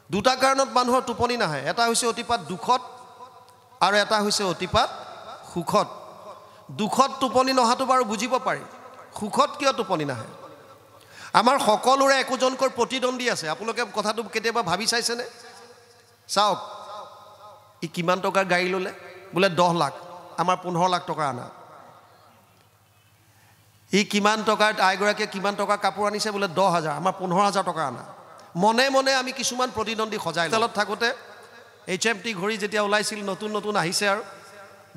দুটা কাৰণত মানুহৰ টোপনি নাহে এটা হৈছে অতিপাত দুখত আৰু এটা হৈছে অতিপাত সুখত দুখত টোপনি নহাটো বাৰু বুজিব পাৰি সুখত কিয় টোপনি নাহে আমাৰ সকলোৰে একোজনকৈ প্ৰতিদ্বন্দ্বী আছে আপোনালোকে কথাটো কেতিয়াবা ভাবি চাইছেনে চাওক ই কিমান টকাৰ গাড়ী ললে বোলে 10 লাখ আমাৰ 15 লাখ টকা আনা ই কিমান টকাৰ আইগৰাকীয়ে কিমান টকা কাপোৰ আনিছে বোলে 10,000 আমাৰ 15,000 টকা আনা মনে মনে আমি কিছুমান প্ৰতিদ্বন্দ্বী সজাই তলত থাকোতে HMT ঘড়ী যেতিয়া ওলাইছিল নতুন নতুন আহিছে আৰু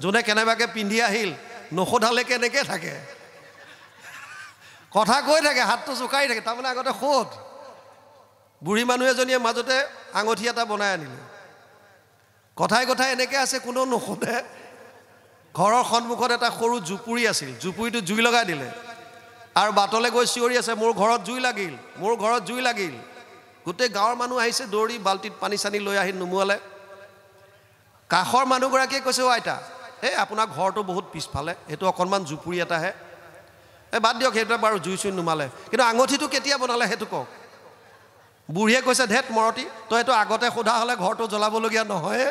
যোনে কেনেবাকে পিন্ধি আহিল নখোধালে কেনেকে থাকে কথা কৈ থাকে হাতটো চুকাই থাকে তাৰমানে আগতে খোদ বুঢ়ী মানুহ এজনীয়ে মাজতে আঙঠি এটা বনাই আনিলে কথাই কথাই এনেকে আছে কোনো নখোধে ঘৰৰ সন্মুখত এটা সৰু জুপুৰি আছিল জুপুৰিটো জুই লগাই দিলে আৰু বাটলে গৈ চিঞৰি আছে মোৰ ঘৰত জুই লাগিল গোটেই গাঁৱৰ মানুহ আহিছে দৌৰি বাল্টিত পানী চানি লৈ আহি নুমুৱালে কাষৰ মানুহগৰাকীয়ে কৈছে আইতা এই আপোনাৰ ঘৰটো বহুত পিছফালে এইটো অকণমান জুপুৰি এটাহে এই বাদ দিয়ক সেইটো বাৰু জুই চুই নুমালে কিন্তু আঙঠিটো কেতিয়া বনালে সেইটো কওক বুঢ়ীয়ে কৈছে ধেত মৰতি তই এইটো আগতে সোধা হ'লে ঘৰটো জ্বলাবলগীয়া নহয়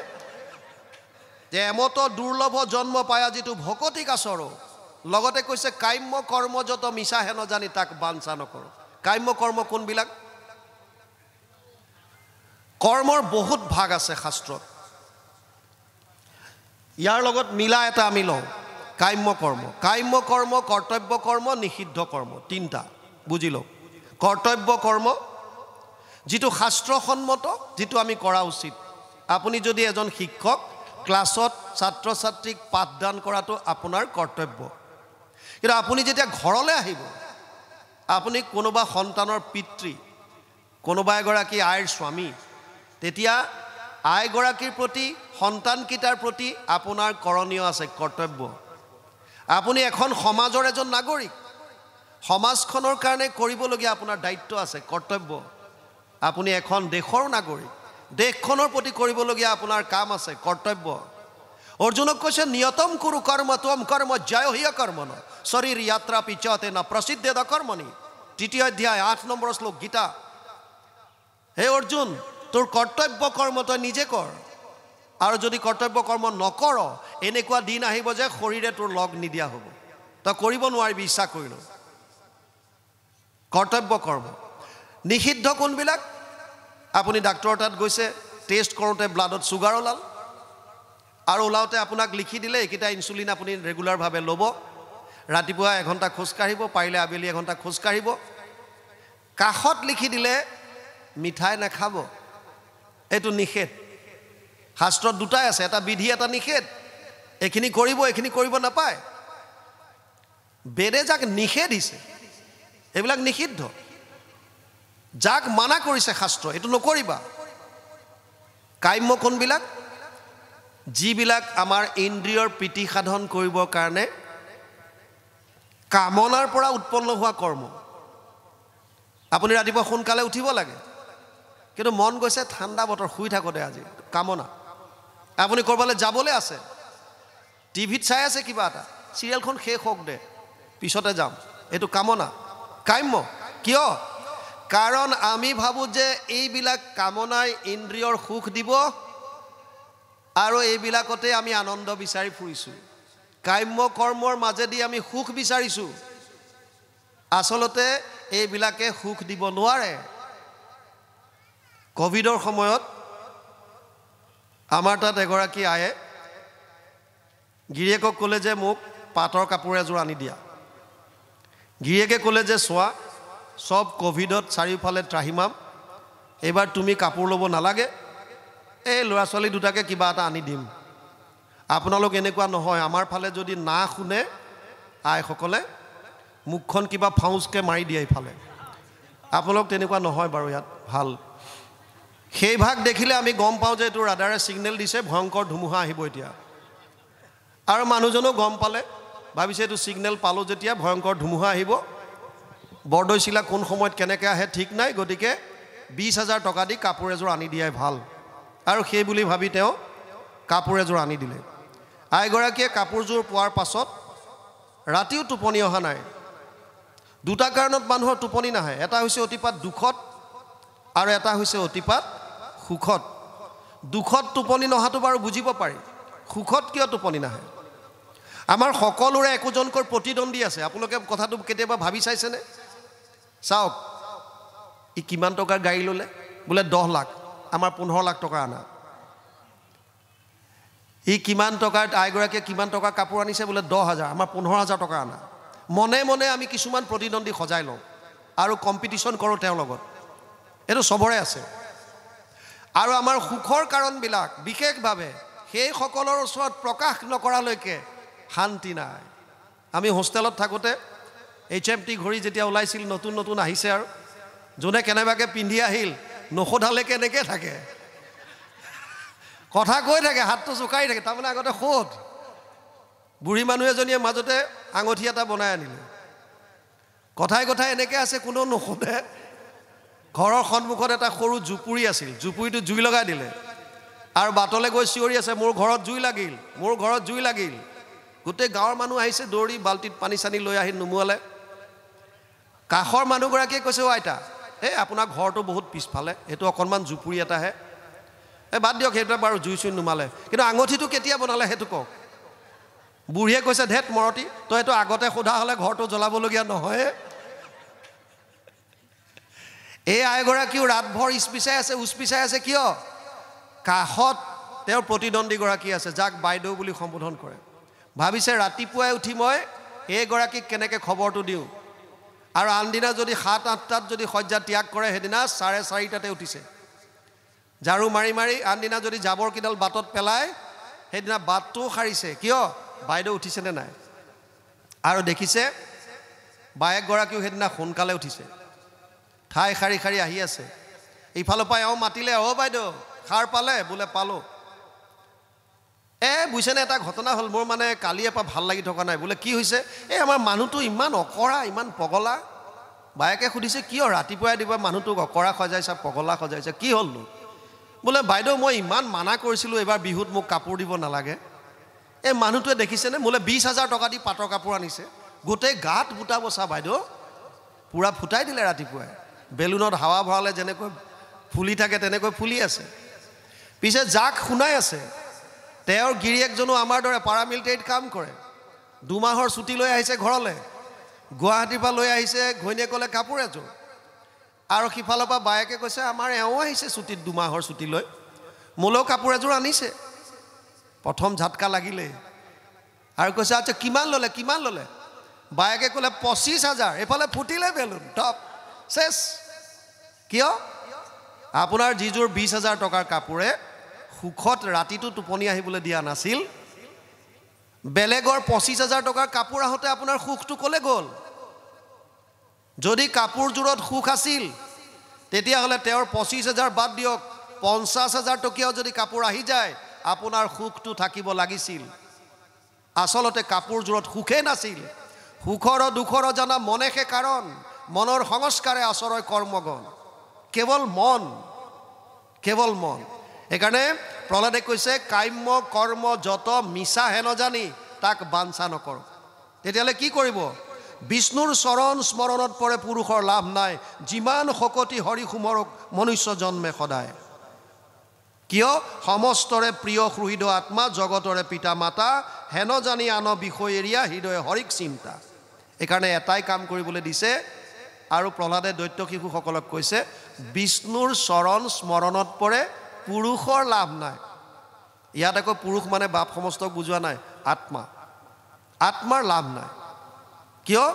যে এমত দুৰ্লভ জন্ম পায়া যিটো ভকতি কাছৰ লগতে কৈছে কাম্য কৰ্ম যত মিছা হেন জানি তাক বাঞ্ছা নকৰ কাম্য কৰ্ম কোনবিলাক কৰ্মৰ বহুত ভাগ আছে শাস্ত্ৰত ইয়াৰ লগত মিলা এটা আমি লওঁ কাম্য কৰ্ম কৰ্তব্য কৰ্ম নিষিদ্ধ কৰ্ম তিনটা বুজি লওক কৰ্তব্য কৰ্ম যিটো শাস্ত্ৰসন্মত যিটো আমি কৰা উচিত আপুনি যদি এজন শিক্ষক ক্লাছত ছাত্ৰ ছাত্ৰীক পাঠদান কৰাটো আপোনাৰ কৰ্তব্য কিন্তু আপুনি যেতিয়া ঘৰলৈ আহিব আপুনি কোনোবা সন্তানৰ পিতৃ কোনোবা এগৰাকী আইৰ স্বামী তেতিয়া আইগৰাকীৰ প্ৰতি সন্তানকিটাৰ প্ৰতি আপোনাৰ কৰণীয় আছে কৰ্তব্য আপুনি এখন সমাজৰ এজন নাগৰিক সমাজখনৰ কাৰণে কৰিবলগীয়া আপোনাৰ দায়িত্ব আছে কৰ্তব্য আপুনি এখন দেশৰ নাগৰিক দেশখনৰ প্ৰতি কৰিবলগীয়া আপোনাৰ কাম আছে কৰ্তব্য অৰ্জুনক কৈছে নিয়তম কুৰু কৰ্ম ত্বম কৰ্ম জয় হিয় কৰ্মন শৰীৰ যাত্ৰা পিছতে না প্ৰসিদ্ধেদ কৰ্মনি তৃতীয় অধ্যায় 8 নম্বৰ শ্লোক গীতা হে অৰ্জুন তোৰ কৰ্তব্য কৰ্ম তই নিজে কৰ আৰু যদি কৰ্তব্য কৰ্ম নকৰ এনেকুৱা দিন আহিব যে শৰীৰে তোৰ লগ নিদিয়া হ'ব তই কৰিব নোৱাৰিবি ইচ্ছা কৰিলো কৰ্তব্য কৰ্ম নিষিদ্ধ কোনবিলাক আপুনি ডাক্তৰৰ তাত গৈছে টেষ্ট কৰোতে ব্লাডত সুগাৰ ওলাল আৰু ওলাওতে আপোনাক লিখি দিলে এইকেইটা ইনসুলিন আপুনি ৰেগুলাৰ ভাৱে ল'ব ৰাতিপুৱা 1 ঘণ্টা খোজ কাঢ়িব পাৰিলে আবেলি 1 ঘণ্টা খোজ কাঢ়িব কাখত লিখি দিলে মিঠাই নাখাব এইটো নিষেধ শাস্ত্ৰত দুটাই আছে এটা বিধি এটা নিষেধ এখিনি কৰিব নাপায় বেদে যাক নিষেধ দিছে এইবিলাক নিষিদ্ধ যাক মানা কৰিছে শাস্ত্ৰ এটো নকৰিবা কাম্য কোনবিলাক যিবিলাক আমাৰ ইন্দ্ৰিয়ৰ প্ৰীতি সাধন কৰিবৰ কাৰণে কামনাৰ পৰা উৎপন্ন হোৱা কৰ্ম আপুনি ৰাতিপুৱা সোনকালে উঠিব লাগে কিন্তু মন গৈছে ঠাণ্ডা বতৰ শুই থাকোতে আজি কামনা আপুনি কৰবালে যাবলে আছে টিভিত চাই আছে কিবা এটা সিৰিয়েলখন শেষ হোক দে পিছতে যাম এটো কামনা কাম্য কিয় কাৰণ আমি ভাবো যে এইবিলাক কামনাই ইন্দ্ৰিয়ৰ সুখ দিব আৰু এইবিলাকতে আমি আনন্দ বিচাৰি ফুৰিছো কাম্য কৰ্মৰ মাজেদি আমি সুখ বিচাৰিছো আসলতে এইবিলাকে সুখ দিব নোৱাৰে কোভিডৰ সময়ত আমাৰ তাত এগৰাকী আয়ে গিৰিয়েকক ক'লে যে মোক পাটৰ কাপোৰ এযোৰ আনি দিয়া গিৰিয়েকে ক'লে যে সোৱা সব কোভিডত চাৰিওফালে ত্ৰাহিমাম এবাৰ তুমি কাপোৰ ল'ব নালাগে এই ল'ৰা ছোৱালী দুটাকে কিবা এটা আনি দিম আপোনালোক এনেকুৱা নহয় আমাৰ ফালে যদি না শুনে আইসকলে মুখখন কিবা ফাউজকে মাৰি দিয়ে ইফালে আপোনালোক তেনেকুৱা নহয় বাৰু ইয়াত ভাল সেই ভাগ দেখিলে আমি গম পাওঁ যে এটো ৰাডাৰে সিগনেল দিছে ভয়ংকৰ ধুমুহা আহিব এতিয়া আৰু মানুহজনো গম পালে ভাবিছে এটো সিগনেল পালো যেতিয়া ভয়ংকৰ ধুমুহা আহিব বৰদৈচিলা কোন সময়ত কেনেকৈ আহে ঠিক নাই গতিকে 20,000 টকা দি কাপোৰ এযোৰ আনি দিয়াই ভাল আৰু সেই বুলি ভাবি তেওঁ কাপোৰ এযোৰ আনি দিলে আইগৰাকীয়ে কাপোৰযোৰ পোৱাৰ পাছত ৰাতিও টোপনি অহা নাই দুটা কাৰণত মানুহৰ টোপনি নাহে এটা হৈছে অতিপাত দুখত আৰু এটা হৈছে অতিপাত সুখত দুখত টোপনি নহাটো বাৰু বুজিব পাৰি সুখত কিয় টোপনি নাহে আমাৰ সকলোৰে একোজনকৈ প্ৰতিদ্বন্দ্বী আছে আপোনালোকে কথাটো কেতিয়াবা ভাবি চাইছেনে চাওক ই কিমান টকাৰ গাড়ী ল'লে বোলে 10 লাখ আমাৰ 15 লাখ টকা আনা ই কিমান টকাৰ আইগৰাকীয়ে কিমান টকাৰ কাপোৰ আনিছে বোলে 10,000 আমাৰ 15,000 টকা আনা মনে মনে আমি কিছুমান প্ৰতিদ্বন্দ্বী সজাই লওঁ আৰু কম্পিটিশ্যন কৰোঁ তেওঁৰ লগত এইটো সবৰে আছে আৰু আমাৰ সুখৰ কাৰণবিলাক বিশেষভাৱে সেই সকলৰ ওচৰত প্ৰকাশ নকৰালৈকে শান্তি নাই আমি হোষ্টেলত থাকোঁতে HMT ঘড়ী যেতিয়া ওলাইছিল নতুন নতুন আহিছে আৰু যোনে কেনেবাকৈ পিন্ধি আহিল নখোধালে কেনেকৈ থাকে কথা কৈ থাকে হাতটো জোকাই থাকে তাৰমানে আগতে সোধ বুঢ়ী মানুহ এজনীয়ে মাজতে আঙঠি এটা বনাই আনিলে কথাই কথাই এনেকৈ আছে কোনো নখোধে ঘৰৰ সন্মুখত এটা সৰু জুপুৰি আছিল জুপুৰিটো জুই লগাই দিলে আৰু বাটলৈ গৈ চিঞৰি আছে মোৰ ঘৰত জুই লাগিল মোৰ ঘৰত জুই লাগিল গোটেই গাঁৱৰ মানুহ আহিছে দৌৰি বাল্টিত পানী চানি লৈ আহি নুমুৱালে কাষৰ মানুহগৰাকীয়ে কৈছে অ আইতা এই আপোনাৰ ঘৰটো বহুত পিছফালে এইটো অকণমান জুপুৰি এটাহে এই বাদ দিয়ক সেইটো বাৰু জুই চুই নুমালে কিন্তু আঙঠিটো কেতিয়া বনালে সেইটো কওক বুঢ়ীয়ে কৈছে ধেত মৰতি তই এইটো আগতে সোধা হ'লে ঘৰটো জ্বলাবলগীয়া নহয় এই আইগৰাকীও ৰাতভৰ উচপিচাই আছে কিয় কাষত তেওঁৰ প্ৰতিদ্বন্দ্বীগৰাকী আছে যাক বাইদেউ বুলি সম্বোধন কৰে ভাবিছে ৰাতিপুৱাই উঠি মই এইগৰাকীক কেনেকৈ খবৰটো দিওঁ আৰু আনদিনা যদি 7-8টাত যদি শয্যা ত্যাগ কৰে সেইদিনা 4:30টাতে উঠিছে ঝাৰু মাৰি মাৰি আনদিনা যদি জাবৰ কিডাল বাটত পেলাই সেইদিনা বাটটোও সাৰিছে কিয় বাইদেউ উঠিছেনে নাই আৰু দেখিছে বায়েকগৰাকীও সেইদিনা সোনকালে উঠিছে ঠাই শাৰী শাৰী আহি আছে এইফালৰ পৰা এওঁ মাতিলে অ বাইদেউ খাৰ পালে বোলে পালোঁ বুজিছেনে এটা ঘটনা হ'ল মোৰ মানে কালি এপা ভাল লাগি থকা নাই বোলে কি হৈছে এই আমাৰ মানুহটো ইমান অকৰা ইমান পগলা বায়েকে সুধিছে কিয় ৰাতিপুৱাই দিব মানুহটোক অকৰা সজাইছে পগলা সজাইছে কি হ'লনো বোলে বাইদেউ মই ইমান মানা কৰিছিলোঁ এইবাৰ বিহুত মোক কাপোৰ দিব নালাগে এই মানুহটোৱে দেখিছেনে বোলে 20,000 টকা দি পাটৰ কাপোৰ আনিছে গোটেই গাত বুটা বচা বাইদেউ পূৰা ফুটাই দিলে ৰাতিপুৱাই বেলুনত হাৱা ভৰালে যেনেকৈ ফুলি থাকে তেনেকৈ ফুলি আছে পিছে যাক শুনাই আছে তেওঁৰ গিৰিয়েকজনো আমাৰ দৰে পাৰামিলিটাৰীত কাম কৰে 2 মাহৰ ছুটি লৈ আহিছে ঘৰলৈ গুৱাহাটীৰ পৰা লৈ আহিছে ঘৈণীয়েকলে কাপোৰ এযোৰ আৰু সিফালৰ পৰা বায়েকে কৈছে আমাৰ এওঁ আহিছে ছুটিত 2 মাহৰ ছুটি লৈ মোলৈও কাপোৰ এযোৰ আনিছে প্ৰথম ঝাটকা লাগিলে আৰু কৈছে আচ্ছা কিমান ল'লে বায়েকে ক'লে 25,000 এইফালে ফুটিলে বেলুন টপ চেছ কিয় আপোনাৰ যিযোৰ 20,000 টকাৰ কাপোৰে সুখত ৰাতিটো টোপনি আহিবলৈ দিয়া নাছিল বেলেগৰ 25,000 টকাৰ কাপোৰ আহোঁতে আপোনাৰ সুখটো ক'লে গ'ল যদি কাপোৰযোৰত সুখ আছিল তেতিয়াহ'লে তেওঁৰ 25,000 বাদ দিয়ক 50,000 টকীয়াও যদি কাপোৰ আহি যায় আপোনাৰ সুখটো থাকিব লাগিছিল আচলতে কাপোৰযোৰত সুখে নাছিল সুখৰ দুখৰ জানা মনেহে কাৰণ মনৰ সংস্কাৰে আচৰয় কৰ্মগণ কেৱল মন সেইকাৰণে প্ৰহ্লাদে কৈছে কাম্য কৰ্ম যত মিছা হেন জানি তাক বাঞ্ছা নকৰ তেতিয়াহ'লে কি কৰিব বিষ্ণুৰ চৰণ স্মৰণত পৰে পুৰুষৰ লাভ নাই যিমান শকতি হৰি সুমৰক মনুষ্য জন্মে সদায় কিয় সমস্তৰে প্ৰিয় হৃদ আত্মা জগতৰে পিতা মাতা হেন জানি আন বিষয় এৰিয়া হৃদয় হৰিক চিন্তা এইকাৰণে এটাই কাম কৰিবলৈ দিছে আৰু প্ৰহ্লাদে দৈত্য শিশুসকলক কৈছে বিষ্ণুৰ চৰণ স্মৰণত পৰে পুৰুষৰ লাভ নাই ইয়াত আকৌ পুৰুষ মানে বাপ সমস্তক বুজোৱা নাই আত্মাৰ লাভ নাই কিয়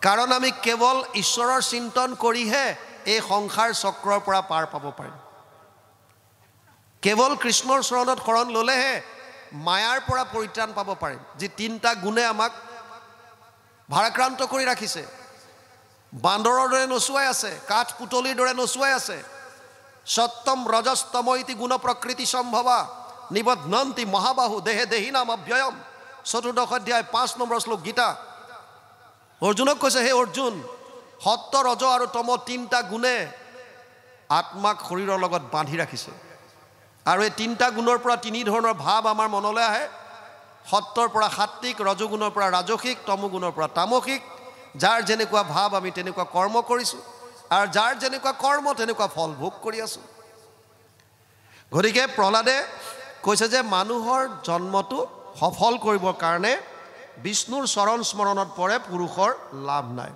কাৰণ আমি কেৱল ঈশ্বৰৰ চিন্তন কৰিহে এই সংসাৰ চক্ৰৰ পৰা পাৰ পাব পাৰিম কেৱল কৃষ্ণৰ চৰণত শৰণ ল'লেহে মায়াৰ পৰা পৰিত্ৰাণ পাব পাৰিম যি 3টা গুণে আমাক ভাৰাক্ৰান্ত কৰি ৰাখিছে বান্দৰৰ দৰে নচুৱাই আছে কাঠ পুতলিৰ দৰে নচুৱাই আছে সত্যম ৰজস্তম ইতি গুণ প্ৰকৃতি সম্ভৱা নিবধ্নন্তি মহাবাহু দেহে দেহিনাম অব্যয়ম 14th অধ্যায় 5 নম্বৰ শ্লোক গীতা অৰ্জুনক কৈছে হে অৰ্জুন সত্য ৰজ আৰু তম 3টা গুণে আত্মাক শৰীৰৰ লগত বান্ধি ৰাখিছে আৰু এই 3টা গুণৰ পৰা 3 ধৰণৰ ভাৱ আমাৰ মনলৈ আহে সত্যৰ পৰা সাত্বিক ৰজগুণৰ পৰা ৰাজসিক তমগুণৰ পৰা তামসিক যাৰ যেনেকুৱা ভাৱ আমি তেনেকুৱা কৰ্ম কৰিছোঁ আৰু যাৰ যেনেকুৱা কৰ্ম তেনেকুৱা ফল ভোগ কৰি আছোঁ গতিকে প্ৰহ্লাদে কৈছে যে মানুহৰ জন্মটো সফল কৰিবৰ কাৰণে বিষ্ণুৰ চৰণ স্মৰণত পৰে পুৰুষৰ লাভ নাই।